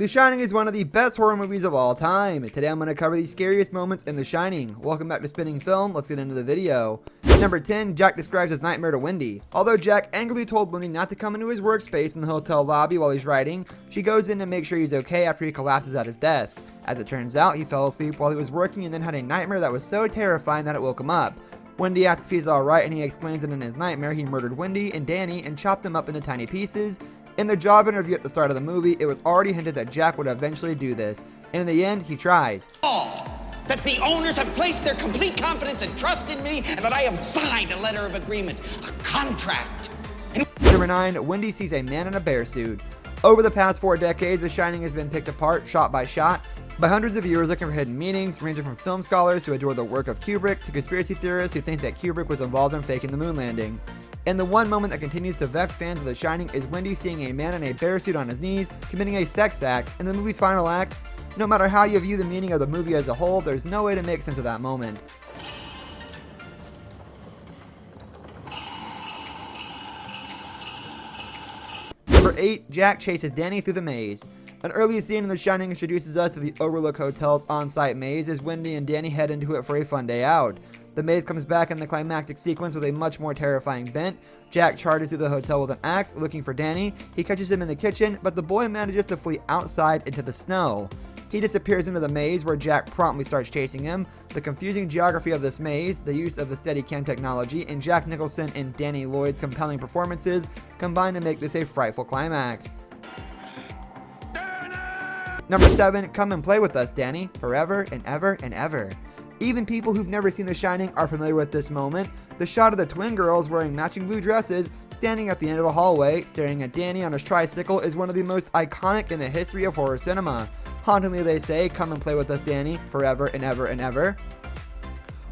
The Shining is one of the best horror movies of all time. Today I'm going to cover the scariest moments in The Shining. Welcome back to Spinning Film, let's get into the video. Number 10, Jack describes his nightmare to Wendy. Although Jack angrily told Wendy not to come into his workspace in the hotel lobby while he's writing, she goes in to make sure he's okay after he collapses at his desk. As it turns out, he fell asleep while he was working and then had a nightmare that was so terrifying that it woke him up. Wendy asks if he's alright and he explains that in his nightmare he murdered Wendy and Danny and chopped them up into tiny pieces. In the job interview at the start of the movie, it was already hinted that Jack would eventually do this, and in the end, he tries. That the owners have placed their complete confidence and trust in me, and that I have signed a letter of agreement, a contract. Number 9, Wendy sees a man in a bear suit. Over the past 4 decades, The Shining has been picked apart, shot by hundreds of viewers looking for hidden meanings, ranging from film scholars who adore the work of Kubrick to conspiracy theorists who think that Kubrick was involved in faking the moon landing. And the one moment that continues to vex fans of The Shining is Wendy seeing a man in a bear suit on his knees committing a sex act in the movie's final act. No matter how you view the meaning of the movie as a whole, there's no way to make sense of that moment. Number 8, Jack chases Danny through the maze. An early scene in The Shining introduces us to the Overlook Hotel's on-site maze as Wendy and Danny head into it for a fun day out. The maze comes back in the climactic sequence with a much more terrifying bent. Jack charges through the hotel with an axe, looking for Danny. He catches him in the kitchen, but the boy manages to flee outside into the snow. He disappears into the maze where Jack promptly starts chasing him. The confusing geography of this maze, the use of the Steadicam technology, and Jack Nicholson and Danny Lloyd's compelling performances combine to make this a frightful climax. Number 7, come and play with us, Danny, forever and ever and ever. Even people who've never seen The Shining are familiar with this moment. The shot of the twin girls wearing matching blue dresses, standing at the end of a hallway, staring at Danny on his tricycle is one of the most iconic in the history of horror cinema. Hauntingly they say, come and play with us, Danny, forever and ever and ever.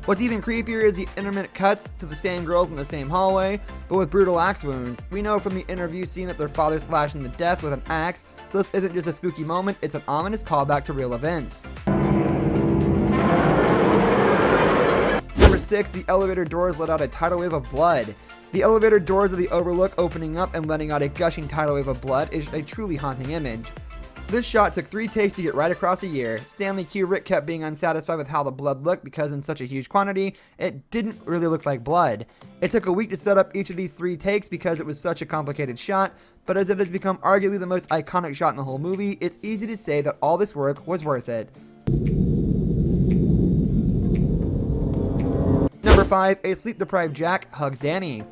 What's even creepier is the intermittent cuts to the same girls in the same hallway, but with brutal axe wounds. We know from the interview scene that their father slashed them to death with an axe, so this isn't just a spooky moment, it's an ominous callback to real events. Number 6, the elevator doors let out a tidal wave of blood. The elevator doors of the Overlook opening up and letting out a gushing tidal wave of blood is a truly haunting image. This shot took 3 takes to get right across a year. Stanley Kubrick kept being unsatisfied with how the blood looked because in such a huge quantity, it didn't really look like blood. It took a week to set up each of these 3 takes because it was such a complicated shot, but as it has become arguably the most iconic shot in the whole movie, it's easy to say that all this work was worth it. Number 5, a sleep-deprived Jack hugs Danny.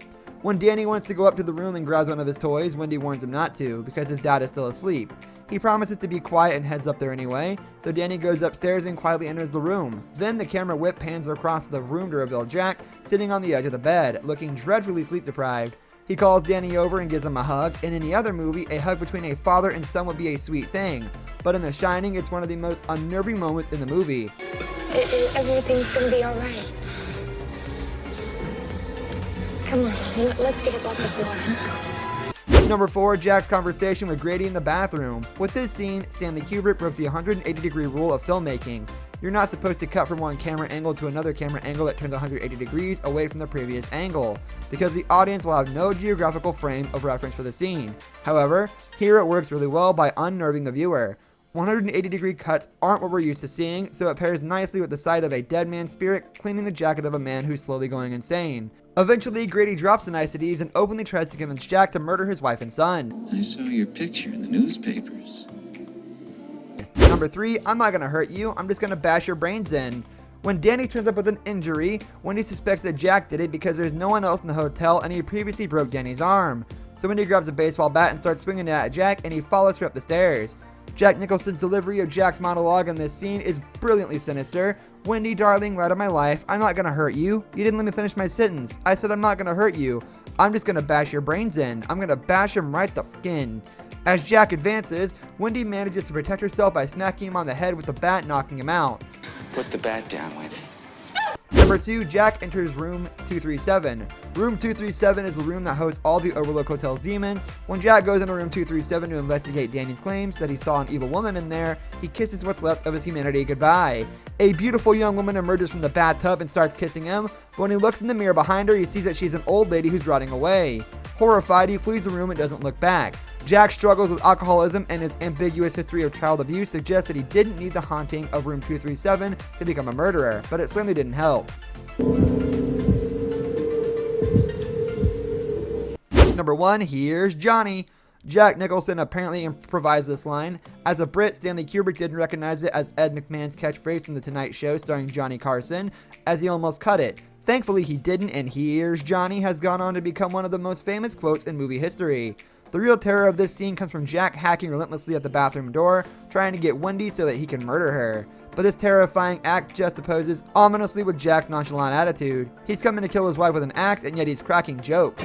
When Danny wants to go up to the room and grabs one of his toys, Wendy warns him not to, because his dad is still asleep. He promises to be quiet and heads up there anyway, so Danny goes upstairs and quietly enters the room. Then the camera whip pans across the room to reveal Jack sitting on the edge of the bed, looking dreadfully sleep-deprived. He calls Danny over and gives him a hug. In any other movie, a hug between a father and son would be a sweet thing, but in The Shining, it's one of the most unnerving moments in the movie. Everything's gonna be alright. Come on, let's get up off the floor. Number 4, Jack's conversation with Grady in the bathroom. With this scene, Stanley Kubrick broke the 180-degree rule of filmmaking. You're not supposed to cut from one camera angle to another camera angle that turns 180 degrees away from the previous angle, because the audience will have no geographical frame of reference for the scene. However, here it works really well by unnerving the viewer. 180-degree cuts aren't what we're used to seeing, so it pairs nicely with the sight of a dead man's spirit cleaning the jacket of a man who's slowly going insane. Eventually, Grady drops the niceties and openly tries to convince Jack to murder his wife and son. I saw your picture in the newspapers. Number 3, I'm not gonna hurt you, I'm just gonna bash your brains in. When Danny turns up with an injury, Wendy suspects that Jack did it because there's no one else in the hotel and he previously broke Danny's arm. So Wendy grabs a baseball bat and starts swinging it at Jack and he follows her up the stairs. Jack Nicholson's delivery of Jack's monologue in this scene is brilliantly sinister. Wendy, darling, light of my life, I'm not gonna hurt you. You didn't let me finish my sentence. I said I'm not gonna hurt you. I'm just gonna bash your brains in. I'm gonna bash him right the f*** in. As Jack advances, Wendy manages to protect herself by smacking him on the head with the bat, knocking him out. Put the bat down, Wendy. Number 2, Jack enters room 237. Room 237 is the room that hosts all the Overlook Hotel's demons. When Jack goes into room 237 to investigate Danny's claims that he saw an evil woman in there, he kisses what's left of his humanity goodbye. A beautiful young woman emerges from the bathtub and starts kissing him, but when he looks in the mirror behind her, he sees that she's an old lady who's rotting away. Horrified, he flees the room and doesn't look back. Jack's struggles with alcoholism and his ambiguous history of child abuse suggest that he didn't need the haunting of room 237 to become a murderer, but it certainly didn't help. Number 1, here's Johnny. Jack Nicholson apparently improvised this line. As a Brit, Stanley Kubrick didn't recognize it as Ed McMahon's catchphrase from The Tonight Show starring Johnny Carson, as he almost cut it. Thankfully he didn't, and here's Johnny has gone on to become one of the most famous quotes in movie history. The real terror of this scene comes from Jack hacking relentlessly at the bathroom door, trying to get Wendy so that he can murder her. But this terrifying act juxtaposes ominously with Jack's nonchalant attitude. He's coming to kill his wife with an axe, and yet he's cracking jokes.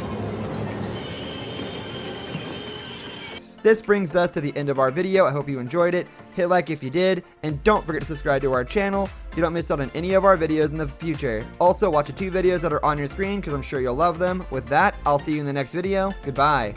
This brings us to the end of our video. I hope you enjoyed it. Hit like if you did, and don't forget to subscribe to our channel so you don't miss out on any of our videos in the future. Also, watch the 2 videos that are on your screen because I'm sure you'll love them. With that, I'll see you in the next video. Goodbye.